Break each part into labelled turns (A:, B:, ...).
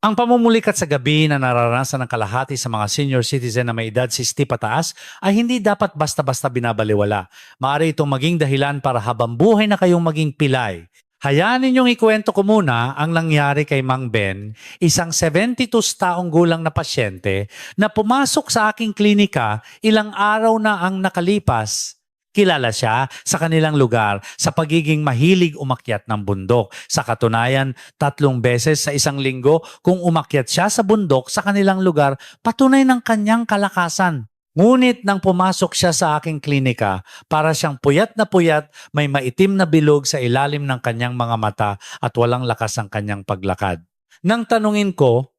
A: Ang pamumulikat sa gabi na nararanasan ng kalahati sa mga senior citizen na may edad 60 pataas ay hindi dapat basta-basta binabaliwala. Maaari itong maging dahilan para habang buhay na kayong maging pilay. Hayaan ninyong ikwento ko muna ang nangyari kay Mang Ben, isang 72 taong gulang na pasyente na pumasok sa aking klinika ilang araw na ang nakalipas. Kilala siya sa kanilang lugar sa pagiging mahilig umakyat ng bundok. Sa katunayan, 3 beses sa isang linggo kung umakyat siya sa bundok sa kanilang lugar, patunay ng kanyang kalakasan. Ngunit nang pumasok siya sa aking klinika, para siyang puyat na puyat, may maitim na bilog sa ilalim ng kanyang mga mata at walang lakas ang kanyang paglakad. Nang tanungin ko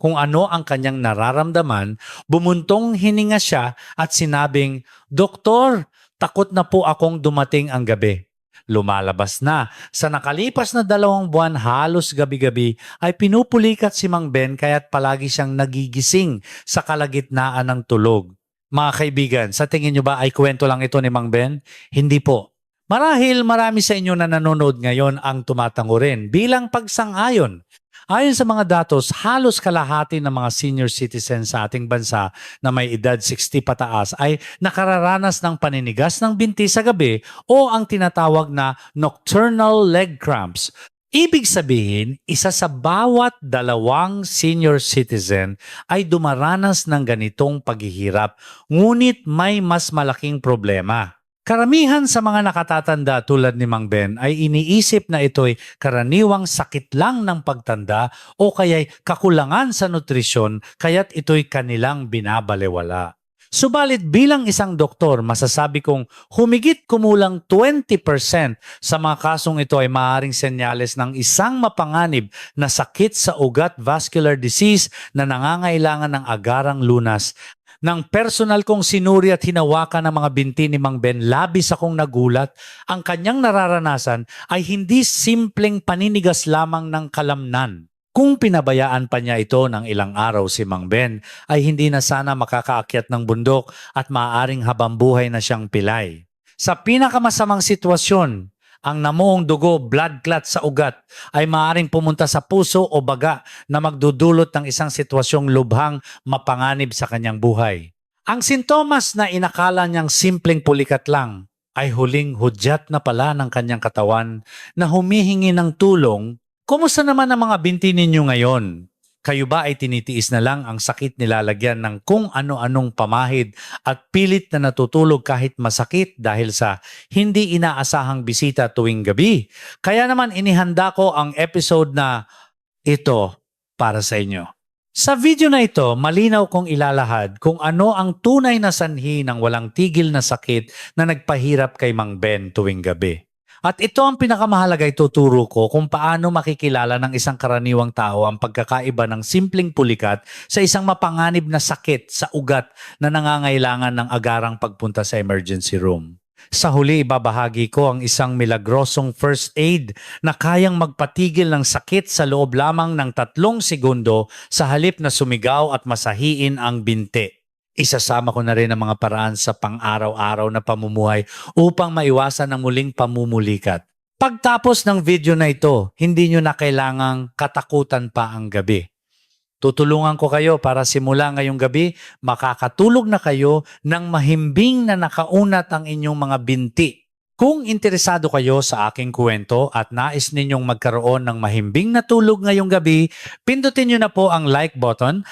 A: kung ano ang kanyang nararamdaman, bumuntong hininga siya at sinabing, "Doktor, takot na po akong dumating ang gabi." Lumalabas na. Sa nakalipas na 2 buwan halos gabi-gabi ay pinupulikat si Mang Ben kaya't palagi siyang nagigising sa kalagitnaan ng tulog. Mga kaibigan, sa tingin nyo ba ay kwento lang ito ni Mang Ben? Hindi po. Marahil marami sa inyo na nanonood ngayon ang tumatango rin bilang pagsang-ayon. Ayon sa mga datos, halos kalahati ng mga senior citizens sa ating bansa na may edad 60 pataas ay nakararanas ng paninigas ng binti sa gabi o ang tinatawag na nocturnal leg cramps. Ibig sabihin, isa sa bawat 2 senior citizen ay dumaranas ng ganitong paghihirap, ngunit may mas malaking problema. Karamihan sa mga nakatatanda tulad ni Mang Ben ay iniisip na ito'y karaniwang sakit lang ng pagtanda o kaya'y kakulangan sa nutrisyon kaya't ito'y kanilang binabalewala. Subalit bilang isang doktor, masasabi kong humigit kumulang 20% sa mga kasong ito ay maaaring senyales ng isang mapanganib na sakit sa ugat vascular disease na nangangailangan ng agarang lunas. Nang personal kong sinuri at hinawakan ng mga binti ni Mang Ben, labis akong nagulat. Ang kanyang nararanasan ay hindi simpleng paninigas lamang ng kalamnan. Kung pinabayaan pa niya ito ng ilang araw si Mang Ben, ay hindi na sana makakaakyat ng bundok at maaaring habang buhay na siyang pilay. Sa pinakamasamang sitwasyon, ang namuong dugo, blood clot sa ugat, ay maaaring pumunta sa puso o baga na magdudulot ng isang sitwasyong lubhang mapanganib sa kanyang buhay. Ang sintomas na inakala niyang simpleng pulikat lang ay huling hudyat na pala ng kanyang katawan na humihingi ng tulong. Kumusta naman ang mga binti ninyo ngayon? Kayo ba ay tinitiis na lang ang sakit nilalagyan ng kung ano-anong pamahid at pilit na natutulog kahit masakit dahil sa hindi inaasahang bisita tuwing gabi? Kaya naman inihanda ko ang episode na ito para sa inyo. Sa video na ito, malinaw kong ilalahad kung ano ang tunay na sanhi ng walang tigil na sakit na nagpahirap kay Mang Ben tuwing gabi. At ito ang pinakamahalaga, ituturo ko kung paano makikilala ng isang karaniwang tao ang pagkakaiba ng simpleng pulikat sa isang mapanganib na sakit sa ugat na nangangailangan ng agarang pagpunta sa emergency room. Sa huli, ibabahagi ko ang isang milagrosong first aid na kayang magpatigil ng sakit sa loob lamang ng 3 segundo sa halip na sumigaw at masahiin ang binti. Isasama ko na rin ang mga paraan sa pang-araw-araw na pamumuhay upang maiwasan ang muling pamumulikat. Pagtapos ng video na ito, hindi nyo na kailangang katakutan pa ang gabi. Tutulungan ko kayo para simula ngayong gabi, makakatulog na kayo ng mahimbing na nakaunat ang inyong mga binti. Kung interesado kayo sa aking kwento at nais ninyong magkaroon ng mahimbing na tulog ngayong gabi, pindutin nyo na po ang like button.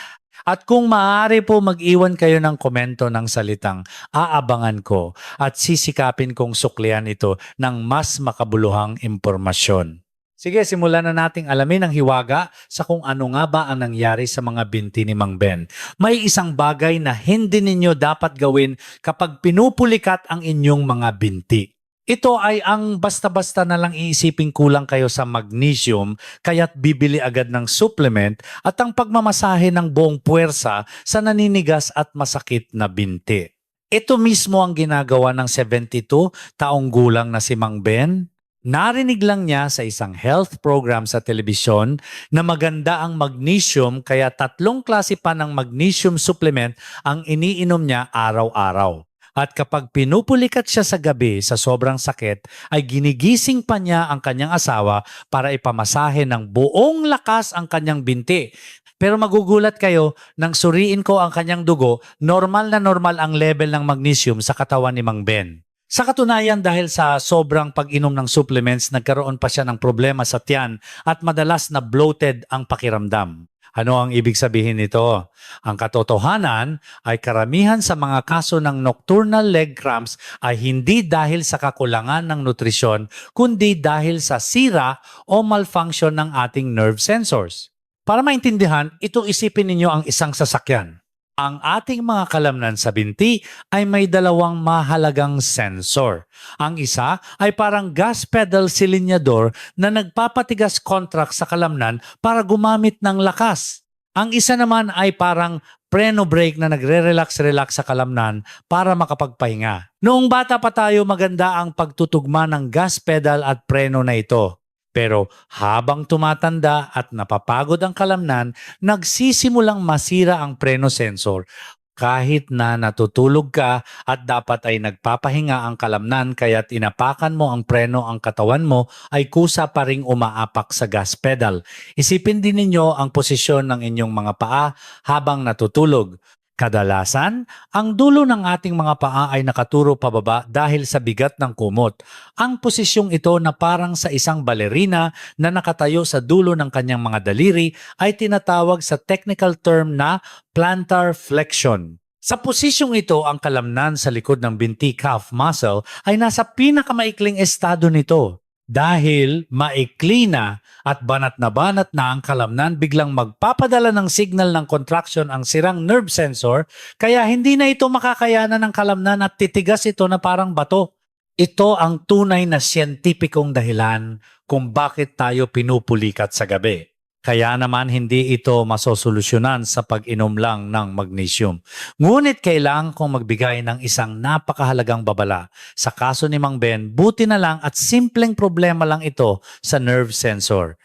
A: At kung maaari po mag-iwan kayo ng komento ng salitang aabangan ko at sisikapin kong suklian ito ng mas makabuluhang impormasyon. Sige, simulan na nating alamin ang hiwaga sa kung ano nga ba ang nangyari sa mga binti ni Mang Ben. May isang bagay na hindi ninyo dapat gawin kapag pinupulikat ang inyong mga binti. Ito ay ang basta-basta na lang iisiping kulang kayo sa magnesium kaya't bibili agad ng supplement at ang pagmamasahe ng buong puwersa sa naninigas at masakit na binti. Ito mismo ang ginagawa ng 72 taong gulang na si Mang Ben. Narinig lang niya sa isang health program sa telebisyon na maganda ang magnesium kaya 3 klase pa ng magnesium supplement ang iniinom niya araw-araw. At kapag pinupulikat siya sa gabi sa sobrang sakit, ay ginigising pa niya ang kanyang asawa para ipamasahe ng buong lakas ang kanyang binti. Pero magugulat kayo, nang suriin ko ang kanyang dugo, normal na normal ang level ng magnesium sa katawan ni Mang Ben. Sa katunayan, dahil sa sobrang pag-inom ng supplements, nagkaroon pa siya ng problema sa tiyan at madalas na bloated ang pakiramdam. Ano ang ibig sabihin nito? Ang katotohanan ay karamihan sa mga kaso ng nocturnal leg cramps ay hindi dahil sa kakulangan ng nutrisyon, kundi dahil sa sira o malfunction ng ating nerve sensors. Para maintindihan, ito isipin ninyo ang isang sasakyan. Ang ating mga kalamnan sa binti ay may dalawang mahalagang sensor. Ang isa ay parang gas pedal silinyador na nagpapatigas contract sa kalamnan para gumamit ng lakas. Ang isa naman ay parang preno brake na nagre-relax-relax sa kalamnan para makapagpahinga. Noong bata pa tayo, maganda ang pagtutugma ng gas pedal at preno na ito. Pero habang tumatanda at napapagod ang kalamnan, nagsisimulang masira ang preno sensor. Kahit na natutulog ka at dapat ay nagpapahinga ang kalamnan kaya't inapakan mo ang preno ang katawan mo ay kusa pa ring umaapak sa gas pedal. Isipin din ninyo ang posisyon ng inyong mga paa habang natutulog. Kadalasan, ang dulo ng ating mga paa ay nakaturo pababa dahil sa bigat ng kumot. Ang posisyong ito na parang sa isang balerina na nakatayo sa dulo ng kanyang mga daliri ay tinatawag sa technical term na plantar flexion. Sa posisyong ito, ang kalamnan sa likod ng binti calf muscle ay nasa pinakamaikling estado nito. Dahil maikli na at banat na ang kalamnan, biglang magpapadala ng signal ng contraction ang sirang nerve sensor, kaya hindi na ito makakayanan ng kalamnan at titigas ito na parang bato. Ito ang tunay na siyentipikong dahilan kung bakit tayo pinupulikat sa gabi. Kaya naman hindi ito masosolusyonan sa pag-inom lang ng magnesium. Ngunit kailangan kong magbigay ng isang napakahalagang babala. Sa kaso ni Mang Ben, buti na lang at simpleng problema lang ito sa nerve sensor.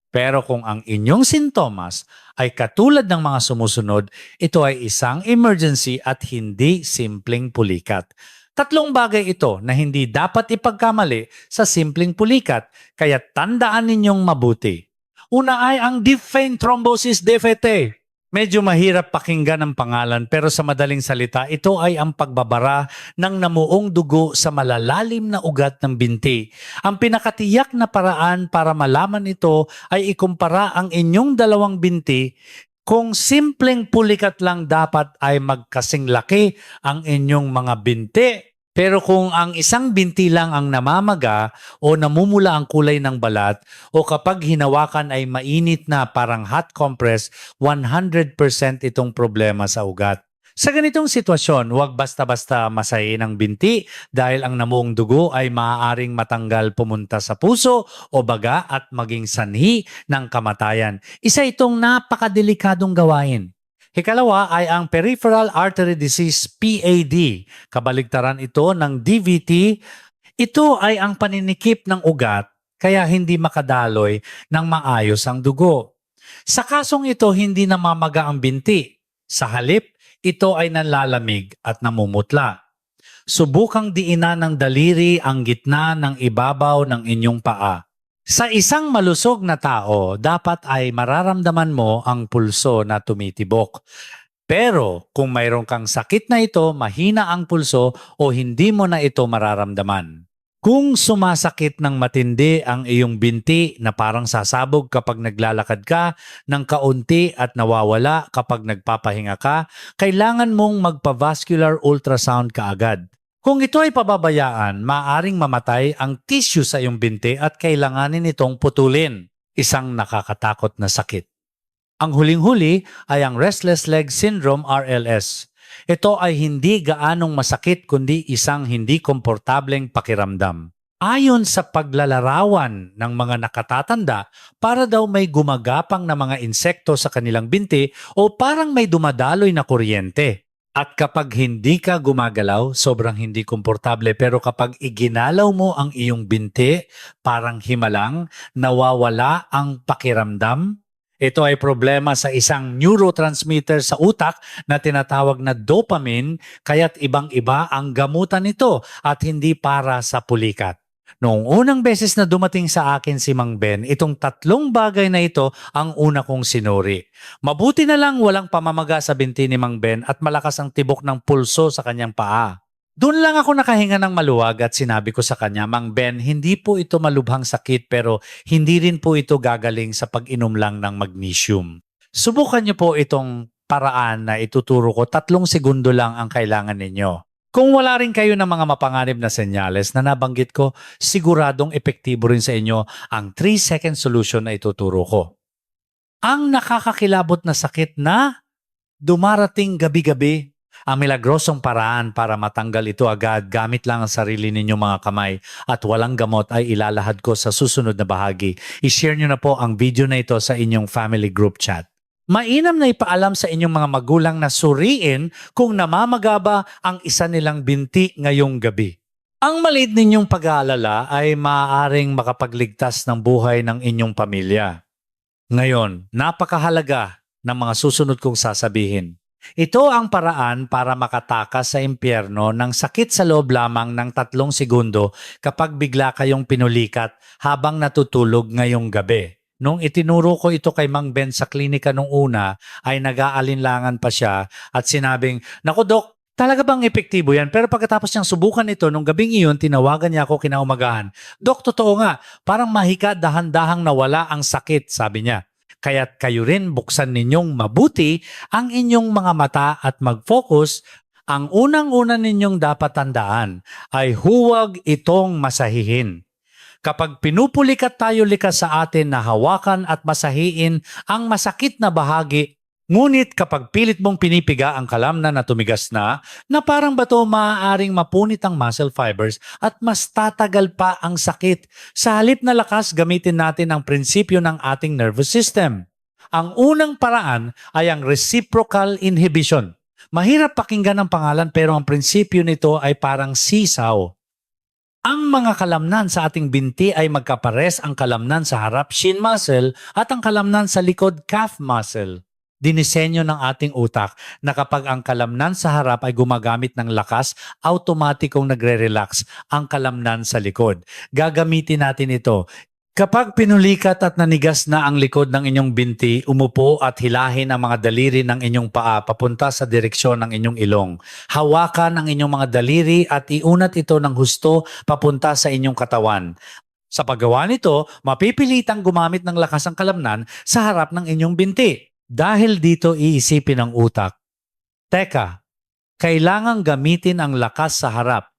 A: Pero kung ang inyong sintomas ay katulad ng mga sumusunod, ito ay isang emergency at hindi simpleng pulikat. Tatlong bagay ito na hindi dapat ipagkamali sa simpleng pulikat, kaya tandaan ninyong mabuti. Una ay ang deep vein thrombosis defecte. Medyo mahirap pakinggan ang pangalan pero sa madaling salita, ito ay ang pagbabara ng namuong dugo sa malalalim na ugat ng binti. Ang pinakatiyak na paraan para malaman ito ay ikumpara ang inyong dalawang binti. Kung simpleng pulikat lang dapat ay magkasing laki ang inyong mga binti. Pero kung ang isang binti lang ang namamaga o namumula ang kulay ng balat o kapag hinawakan ay mainit na parang hot compress, 100% itong problema sa ugat. Sa ganitong sitwasyon, huwag basta-basta masahin ang binti dahil ang namuong dugo ay maaaring matanggal pumunta sa puso o baga at maging sanhi ng kamatayan. Isa itong napakadelikadong gawain. Ikalawa ay ang peripheral artery disease, PAD. Kabaligtaran ito ng DVT. Ito ay ang paninikip ng ugat kaya hindi makadaloy ng maayos ang dugo. Sa kasong ito, hindi namamaga ang binti. Sa halip, ito ay nanlalamig at namumutla. Subukang diinan ng daliri ang gitna ng ibabaw ng inyong paa. Sa isang malusog na tao, dapat ay mararamdaman mo ang pulso na tumitibok. Pero kung mayroon kang sakit na ito, mahina ang pulso o hindi mo na ito mararamdaman. Kung sumasakit ng matindi ang iyong binti na parang sasabog kapag naglalakad ka, ng kaunti at nawawala kapag nagpapahinga ka, kailangan mong magpa-vascular ultrasound kaagad. Kung ito ay pababayaan, maaaring mamatay ang tissue sa iyong binti at kailanganin itong putulin. Isang nakakatakot na sakit. Ang huling-huli ay ang restless leg syndrome, RLS. Ito ay hindi gaanong masakit kundi isang hindi komportableng pakiramdam. Ayon sa paglalarawan ng mga nakatatanda, para daw may gumagapang na mga insekto sa kanilang binti o parang may dumadaloy na kuryente. At kapag hindi ka gumagalaw, sobrang hindi komportable. Pero kapag iginalaw mo ang iyong binti, parang himalang, nawawala ang pakiramdam. Ito ay problema sa isang neurotransmitter sa utak na tinatawag na dopamine, kaya't ibang-iba ang gamutan nito at hindi para sa pulikat. Noong unang beses na dumating sa akin si Mang Ben, itong tatlong bagay na ito ang una kong sinuri. Mabuti na lang walang pamamaga sa binti ni Mang Ben at malakas ang tibok ng pulso sa kanyang paa. Doon lang ako nakahinga ng maluwag at sinabi ko sa kanya, Mang Ben, hindi po ito malubhang sakit pero hindi rin po ito gagaling sa pag-inom lang ng magnesium. Subukan niyo po itong paraan na ituturo ko, 3 segundo lang ang kailangan ninyo. Kung wala rin kayo ng mga mapanganib na senyales na nabanggit ko, siguradong epektibo rin sa inyo ang 3-second solution na ituturo ko. Ang nakakakilabot na sakit na dumarating gabi-gabi, ang milagrosong paraan para matanggal ito agad gamit lang ang sarili ninyong mga kamay at walang gamot ay ilalahad ko sa susunod na bahagi. I-share nyo na po ang video na ito sa inyong family group chat. Mainam na ipaalam sa inyong mga magulang na suriin kung namamaga ba ang isa nilang binti ngayong gabi. Ang maliit ninyong pag-aalala ay maaaring makapagligtas ng buhay ng inyong pamilya. Ngayon, napakahalaga ng mga susunod kong sasabihin. Ito ang paraan para makatakas sa impyerno ng sakit sa loob lamang ng 3 segundo kapag bigla kayong pinulikat habang natutulog ngayong gabi. Nung itinuro ko ito kay Mang Ben sa klinika nung una, ay nag-aalinlangan pa siya at sinabing, "Naku Dok, talaga bang epektibo yan?" Pero pagkatapos niyang subukan ito, nung gabing iyon, tinawagan niya ako kinaumagahan. "Dok, totoo nga, parang mahika dahan-dahang nawala ang sakit," sabi niya. Kaya't kayo rin buksan ninyong mabuti ang inyong mga mata at mag-focus. Ang unang-una ninyong dapat tandaan ay huwag itong masahihin. Kapag pinupulikat tayo likas sa atin na hawakan at masahiin ang masakit na bahagi, ngunit kapag pilit mong pinipiga ang kalamnan na tumigas na parang bato, maaaring mapunit ang muscle fibers at mas tatagal pa ang sakit. Sa halip na lakas, gamitin natin ang prinsipyo ng ating nervous system. Ang unang paraan ay ang reciprocal inhibition. Mahirap pakinggan ang pangalan pero ang prinsipyo nito ay parang sisaw. Ang mga kalamnan sa ating binti ay magkapares, ang kalamnan sa harap shin muscle at ang kalamnan sa likod calf muscle. Dinisenyo ng ating utak na kapag ang kalamnan sa harap ay gumagamit ng lakas, automatikong nagre-relax ang kalamnan sa likod. Gagamitin natin ito. Kapag pinulikat at nanigas na ang likod ng inyong binti, umupo at hilahin ang mga daliri ng inyong paa papunta sa direksyon ng inyong ilong. Hawakan ang inyong mga daliri at iunat ito ng husto papunta sa inyong katawan. Sa paggawa nito, mapipilitang gumamit ng lakas ang kalamnan sa harap ng inyong binti. Dahil dito iisipin ng utak, "Teka, kailangang gamitin ang lakas sa harap.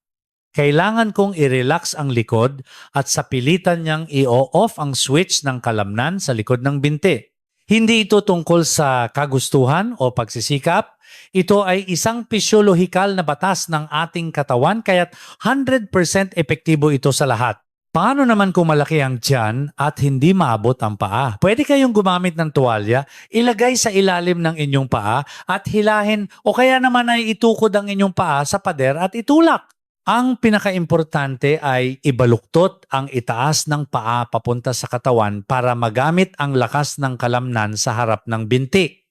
A: Kailangan kong i-relax ang likod at sa pilitan niyang i-off ang switch ng kalamnan sa likod ng binti." Hindi ito tungkol sa kagustuhan o pagsisikap. Ito ay isang pisyolohikal na batas ng ating katawan kaya't 100% epektibo ito sa lahat. Paano naman kung malaki ang tiyan at hindi maabot ang paa? Pwede kayong gumamit ng tuwalya, ilagay sa ilalim ng inyong paa at hilahin o kaya naman ay itukod ang inyong paa sa pader at itulak. Ang pinakaimportante ay ibaluktot ang itaas ng paa papunta sa katawan para magamit ang lakas ng kalamnan sa harap ng binti.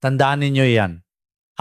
A: Tandaan ninyo yan.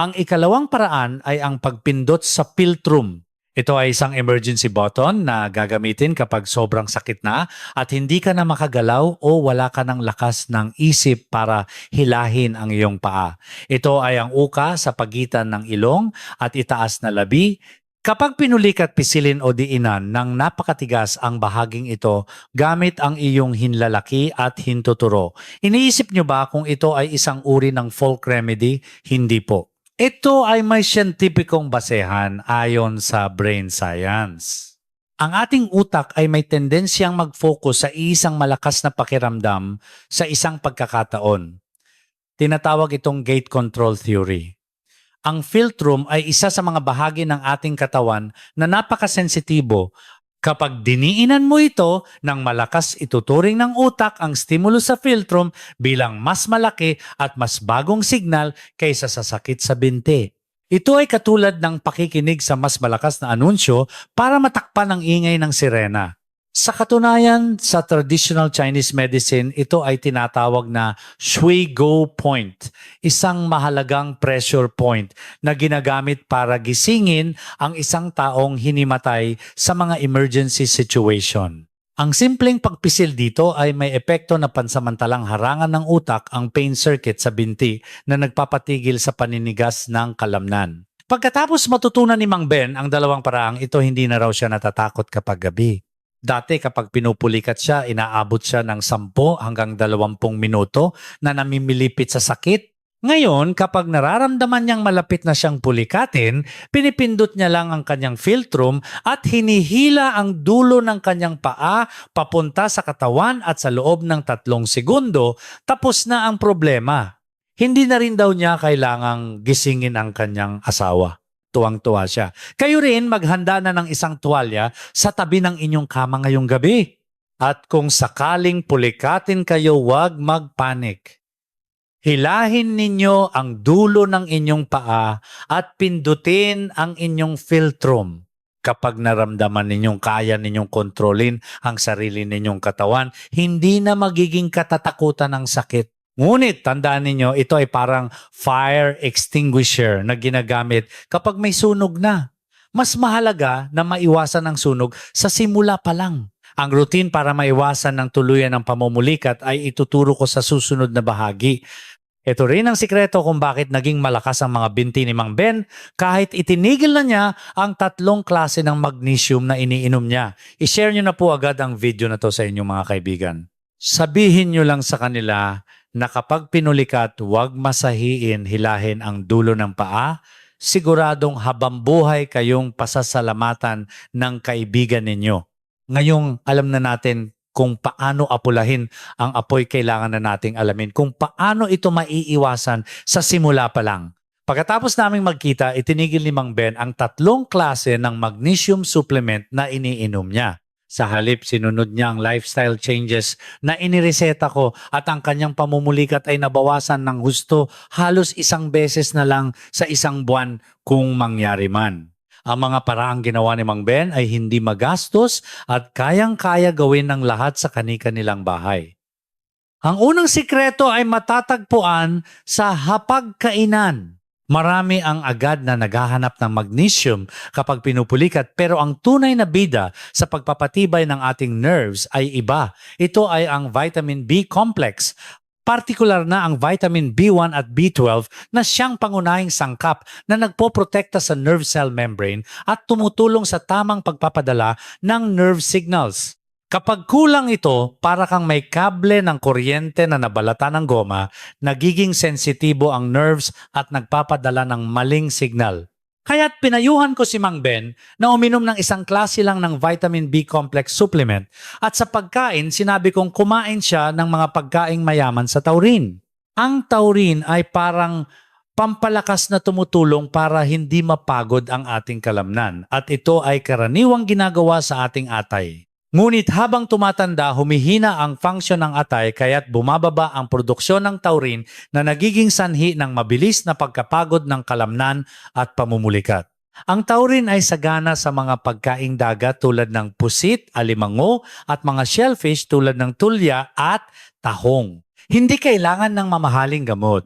A: Ang ikalawang paraan ay ang pagpindot sa philtrum. Ito ay isang emergency button na gagamitin kapag sobrang sakit na at hindi ka na makagalaw o wala ka ng lakas ng isip para hilahin ang iyong paa. Ito ay ang uka sa pagitan ng ilong at itaas na labi. Kapag pinulikat, pisilin o diinan ng napakatigas ang bahaging ito gamit ang iyong hinlalaki at hintuturo. Iniisip nyo ba kung ito ay isang uri ng folk remedy? Hindi po. Ito ay may siyentipikong basehan ayon sa brain science. Ang ating utak ay may tendensyang mag-focus sa isang malakas na pakiramdam sa isang pagkakataon. Tinatawag itong gate control theory. Ang philtrum ay isa sa mga bahagi ng ating katawan na napakasensitibo. Kapag diniinan mo ito ng malakas, ituturing ng utak ang stimulus sa philtrum bilang mas malaki at mas bagong signal kaysa sa sakit sa binti. Ito ay katulad ng pakikinig sa mas malakas na anunsyo para matakpan ang ingay ng sirena. Sa katunayan, sa traditional Chinese medicine, ito ay tinatawag na shui go point, isang mahalagang pressure point na ginagamit para gisingin ang isang taong hinimatay sa mga emergency situation. Ang simpleng pagpisil dito ay may epekto na pansamantalang harangan ng utak ang pain circuit sa binti na nagpapatigil sa paninigas ng kalamnan. Pagkatapos matutunan ni Mang Ben ang dalawang paraang ito, hindi na raw siya natatakot kapag gabi. Dati kapag pinupulikat siya, inaabot siya ng 10 hanggang 20 minuto na namimilipit sa sakit. Ngayon, kapag nararamdaman niyang malapit na siyang pulikatin, pinipindot niya lang ang kanyang philtrum at hinihila ang dulo ng kanyang paa papunta sa katawan at sa loob ng 3 segundo, tapos na ang problema. Hindi na rin daw niya kailangang gisingin ang kanyang asawa. Tuwang-tuwa siya. Kayo rin maghanda na ng isang tuwalya sa tabi ng inyong kama ngayong gabi. At kung sakaling pulikatin kayo, huwag magpanik. Hilahin ninyo ang dulo ng inyong paa at pindutin ang inyong philtrum. Kapag naramdaman ninyong kaya ninyong kontrolin ang sarili ninyong katawan, hindi na magiging katatakutan ng sakit. Ngunit tandaan ninyo, ito ay parang fire extinguisher na ginagamit kapag may sunog na. Mas mahalaga na maiwasan ang sunog sa simula pa lang. Ang routine para maiwasan ng tuluyan ng pamumulikat ay ituturo ko sa susunod na bahagi. Ito rin ang sikreto kung bakit naging malakas ang mga binti ni Mang Ben kahit itinigil na niya ang 3 klase ng magnesium na iniinom niya. I-share nyo na po agad ang video na to sa inyong mga kaibigan. Sabihin nyo lang sa kanila na kapag pinulikat, huwag masahiin, hilahin ang dulo ng paa, siguradong habang buhay kayong pasasalamatan ng kaibigan ninyo. Ngayong alam na natin kung paano apulahin ang apoy, kailangan na nating alamin kung paano ito maiiwasan sa simula pa lang. Pagkatapos naming magkita, itinigil ni Mang Ben ang 3 klase ng magnesium supplement na iniinom niya. Sa halip, sinunod niya ang lifestyle changes na inireseta ko at ang kanyang pamumulikat ay nabawasan ng husto halos 1 beses na lang sa 1 buwan kung mangyari man. Ang mga paraang ginawa ni Mang Ben ay hindi magastos at kayang-kaya gawin ng lahat sa kani-kanilang bahay. Ang unang sikreto ay matatagpuan sa hapagkainan. Marami ang agad na naghahanap ng magnesium kapag pinupulikat, pero ang tunay na bida sa pagpapatibay ng ating nerves ay iba. Ito ay ang vitamin B complex. Partikular na ang vitamin B1 at B12 na siyang pangunahing sangkap na nagpoprotekta sa nerve cell membrane at tumutulong sa tamang pagpapadala ng nerve signals. Kapag kulang ito, para kang may kable ng kuryente na nabalatan ng goma, nagiging sensitibo ang nerves at nagpapadala ng maling signal. Kaya't pinayuhan ko si Mang Ben na uminom ng 1 klase lang ng vitamin B complex supplement at sa pagkain sinabi kong kumain siya ng mga pagkaing mayaman sa taurine. Ang taurine ay parang pampalakas na tumutulong para hindi mapagod ang ating kalamnan at ito ay karaniwang ginagawa sa ating atay. Ngunit habang tumatanda, humihina ang function ng atay kaya't bumababa ang produksyon ng taurine na nagiging sanhi ng mabilis na pagkapagod ng kalamnan at pamumulikat. Ang taurine ay sagana sa mga pagkaing dagat tulad ng pusit, alimango at mga shellfish tulad ng tulya at tahong. Hindi kailangan ng mamahaling gamot.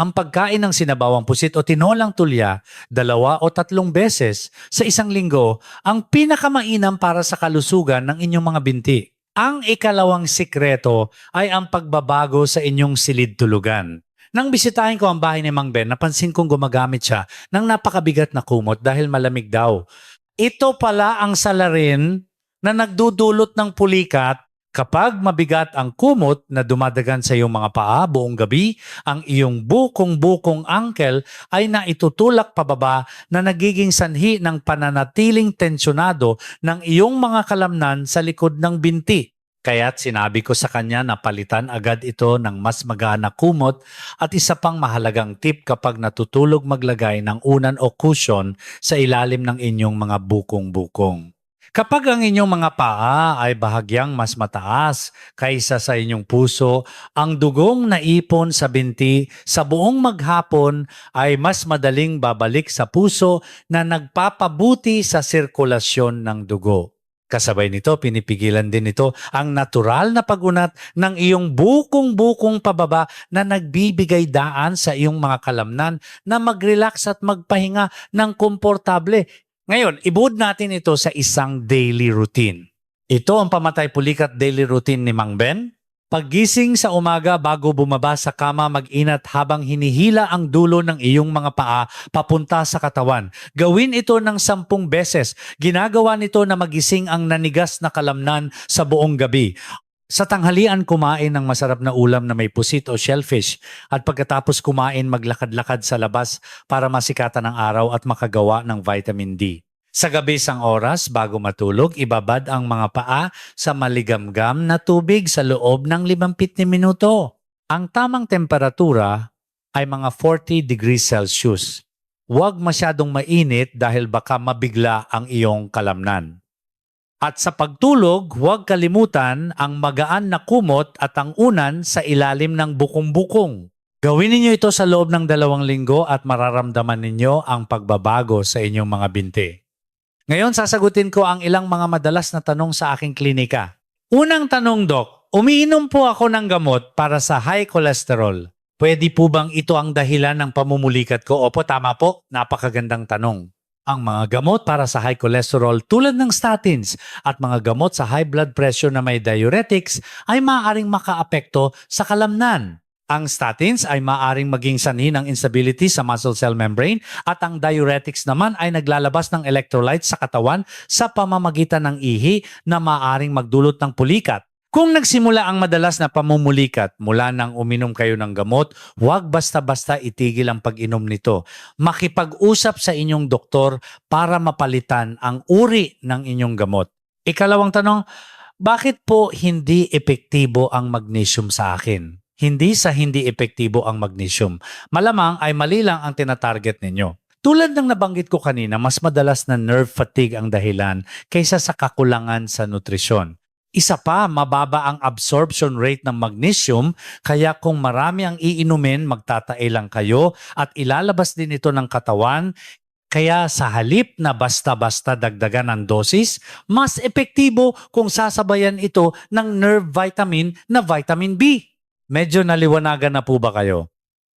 A: Ang pagkain ng sinabawang pusit o tinolang tulya 2 o 3 beses sa 1 linggo ang pinakamainam para sa kalusugan ng inyong mga binti. Ang ikalawang sikreto ay ang pagbabago sa inyong silid tulugan. Nang bisitahin ko ang bahay ni Mang Ben, napansin kong gumagamit siya ng napakabigat na kumot dahil malamig daw. Ito pala ang salarin na nagdudulot ng pulikat. Kapag mabigat ang kumot na dumadagan sa iyong mga paa buong gabi, ang iyong bukong-bukong ankle ay naitutulak pababa na nagiging sanhi ng pananatiling tensyonado ng iyong mga kalamnan sa likod ng binti. Kaya't sinabi ko sa kanya na palitan agad ito ng mas magaan na kumot at isa pang mahalagang tip kapag natutulog maglagay ng unan o cushion sa ilalim ng inyong mga bukong-bukong. Kapag ang inyong mga paa ay bahagyang mas mataas kaysa sa inyong puso, ang dugong naipon sa binti sa buong maghapon ay mas madaling babalik sa puso na nagpapabuti sa sirkulasyon ng dugo. Kasabay nito, pinipigilan din ito ang natural na pag-unat ng iyong bukong-bukong pababa na nagbibigay daan sa iyong mga kalamnan na mag-relax at magpahinga ng komportable. Ngayon, ibuod natin ito sa isang daily routine. Ito ang pamatay pulikat daily routine ni Mang Ben. Paggising sa umaga bago bumaba sa kama, mag-inat habang hinihila ang dulo ng iyong mga paa papunta sa katawan. Gawin ito ng 10 beses. Ginagawa nito na magising ang nanigas na kalamnan sa buong gabi. Sa tanghalian, kumain ng masarap na ulam na may pusit o shellfish at pagkatapos kumain, maglakad-lakad sa labas para masikatan ng araw at makagawa ng vitamin D. Sa gabi isang oras bago matulog, ibabad ang mga paa sa maligamgam na tubig sa loob ng 50 minuto. Ang tamang temperatura ay mga 40 degrees Celsius. Huwag masyadong mainit dahil baka mabigla ang iyong kalamnan. At sa pagtulog, huwag kalimutan ang magaan na kumot at ang unan sa ilalim ng bukong-bukong. Gawin ninyo ito sa loob ng 2 linggo at mararamdaman ninyo ang pagbabago sa inyong mga binti. Ngayon, sasagutin ko ang ilang mga madalas na tanong sa aking klinika. Unang tanong, Doc, umiinom po ako ng gamot para sa high cholesterol. Pwede po bang ito ang dahilan ng pamumulikat ko? Opo, tama po. Napakagandang tanong. Ang mga gamot para sa high cholesterol tulad ng statins at mga gamot sa high blood pressure na may diuretics ay maaaring makaapekto sa kalamnan. Ang statins ay maaaring maging sanhi ng instability sa muscle cell membrane at ang diuretics naman ay naglalabas ng electrolytes sa katawan sa pamamagitan ng ihi na maaaring magdulot ng pulikat. Kung nagsimula ang madalas na pamumulikat mula nang uminom kayo ng gamot, huwag basta-basta itigil ang pag-inom nito. Makipag-usap sa inyong doktor para mapalitan ang uri ng inyong gamot. Ikalawang tanong, bakit po hindi epektibo ang magnesium sa akin? Hindi sa hindi epektibo ang magnesium. Malamang ay mali lang ang tinatarget ninyo. Tulad ng nabanggit ko kanina, mas madalas na nerve fatigue ang dahilan kaysa sa kakulangan sa nutrisyon. Isa pa, mababa ang absorption rate ng magnesium, kaya kung marami ang iinumin, magtatae lang kayo at ilalabas din ito ng katawan. Kaya sa halip na basta-basta dagdagan ang dosis, mas epektibo kung sasabayan ito ng nerve vitamin na vitamin B. Medyo naliwanagan na po ba kayo?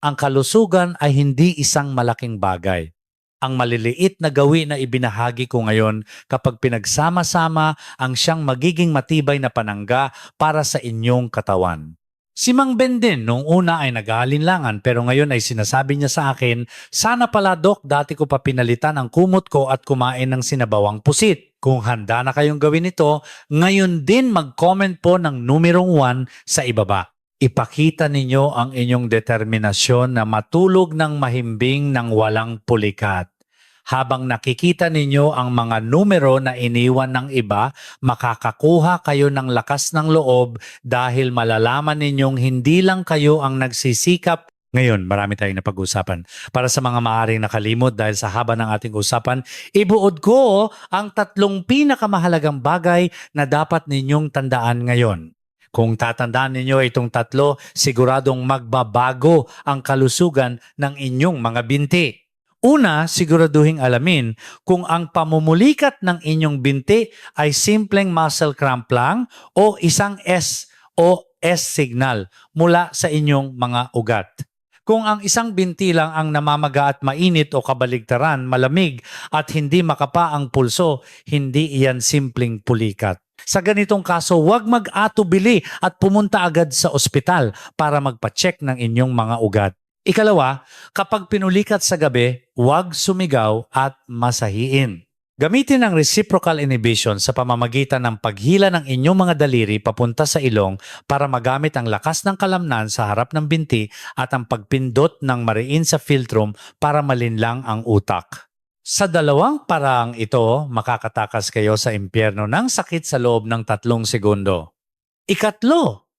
A: Ang kalusugan ay hindi isang malaking bagay. Ang maliliit na gawin na ibinahagi ko ngayon kapag pinagsama-sama ang siyang magiging matibay na panangga para sa inyong katawan. Si Mang Ben din, noong una ay nag-aalinlangan pero ngayon ay sinasabi niya sa akin, sana pala Doc, dati ko pa pinalitan ang kumot ko at kumain ng sinabawang pusit. Kung handa na kayong gawin ito, ngayon din mag-comment po ng numerong 1 sa ibaba. Ipakita ninyo ang inyong determinasyon na matulog ng mahimbing ng walang pulikat. Habang nakikita ninyo ang mga numero na iniwan ng iba, makakakuha kayo ng lakas ng loob dahil malalaman ninyong hindi lang kayo ang nagsisikap. Ngayon, marami tayong napag-usapan. Para sa mga maaaring nakalimot dahil sa haba ng ating usapan, ibuod ko ang 3 pinakamahalagang bagay na dapat ninyong tandaan ngayon. Kung tatandaan ninyo itong 3, siguradong magbabago ang kalusugan ng inyong mga binti. Una, siguraduhing alamin kung ang pamumulikat ng inyong binti ay simpleng muscle cramp lang o isang S o S signal mula sa inyong mga ugat. Kung ang isang binti lang ang namamaga at mainit o kabaligtaran, malamig at hindi makapa ang pulso, hindi iyan simpleng pulikat. Sa ganitong kaso, huwag mag-atubili at pumunta agad sa ospital para magpa-check ng inyong mga ugat. Ikalawa, kapag pinulikat sa gabi, huwag sumigaw at masahiin. Gamitin ang reciprocal inhibition sa pamamagitan ng paghila ng inyong mga daliri papunta sa ilong para magamit ang lakas ng kalamnan sa harap ng binti at ang pagpindot ng mariin sa philtrum para malinlang ang utak. Sa 2 paraang ito, makakatakas kayo sa impyerno ng sakit sa loob ng 3 segundo. Ikatlo,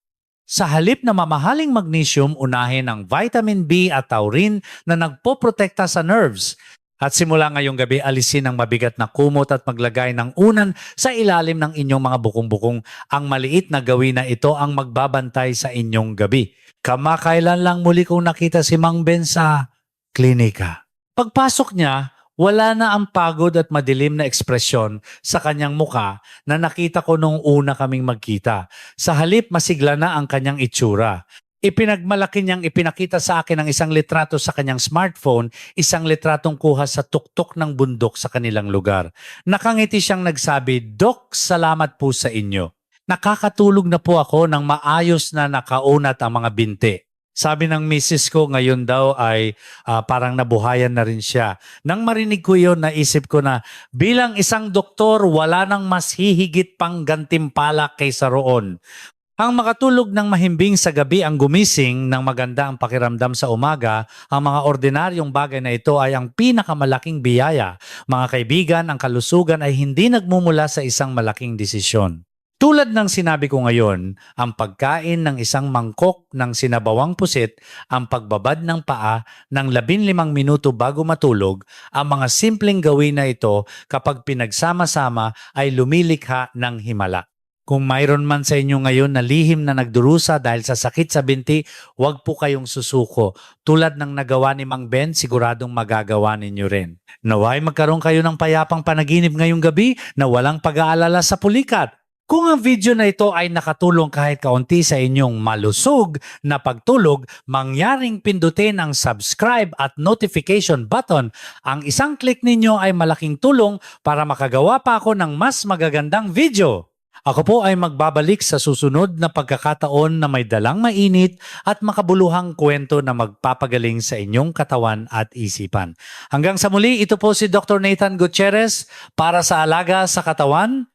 A: sa halip na mamahaling magnesium, unahin ang vitamin B at taurine na nagpoprotekta sa nerves. At simula ngayong gabi, alisin ang mabigat na kumot at maglagay ng unan sa ilalim ng inyong mga bukong-bukong. Ang maliit na gawin na ito ang magbabantay sa inyong gabi. Kamakailan lang muli kong nakita si Mang Ben sa klinika. Pagpasok niya, Wala na ang pagod at madilim na ekspresyon sa kanyang muka na nakita ko nung una kaming magkita. Sa halip, masigla na ang kanyang itsura. Ipinagmalaki niyang ipinakita sa akin ang isang litrato sa kanyang smartphone, isang litratong kuha sa tuktok ng bundok sa kanilang lugar. Nakangiti siyang nagsabi, "Dok, salamat po sa inyo. Nakakatulog na po ako ng maayos na nakaunat ang mga binti." Sabi ng misis ko ngayon daw ay parang nabuhayan na rin siya. Nang marinig ko yun, naisip ko na bilang isang doktor, wala nang mas hihigit pang gantimpala kaysa roon. Ang makatulog ng mahimbing sa gabi ang gumising ng maganda ang pakiramdam sa umaga, ang mga ordinaryong bagay na ito ay ang pinakamalaking biyaya. Mga kaibigan, ang kalusugan ay hindi nagmumula sa isang malaking desisyon. Tulad ng sinabi ko ngayon, ang pagkain ng isang mangkok ng sinabawang pusit, ang pagbabad ng paa ng 15 minuto bago matulog, ang mga simpleng gawin na ito kapag pinagsama-sama ay lumilikha ng himala. Kung mayroon man sa inyo ngayon na lihim na nagdurusa dahil sa sakit sa binti, huwag po kayong susuko. Tulad ng nagawa ni Mang Ben, siguradong magagawa ninyo rin. Naway magkaroon kayo ng payapang panaginip ngayong gabi na walang pag-aalala sa pulikat. Kung ang video na ito ay nakatulong kahit kaunti sa inyong malusog na pagtulog, mangyaring pindutin ang subscribe at notification button. Ang isang click ninyo ay malaking tulong para makagawa pa ako ng mas magagandang video. Ako po ay magbabalik sa susunod na pagkakataon na may dalang mainit at makabuluhang kwento na magpapagaling sa inyong katawan at isipan. Hanggang sa muli, ito po si Dr. Nathan Gutierrez para sa Alaga sa Katawan.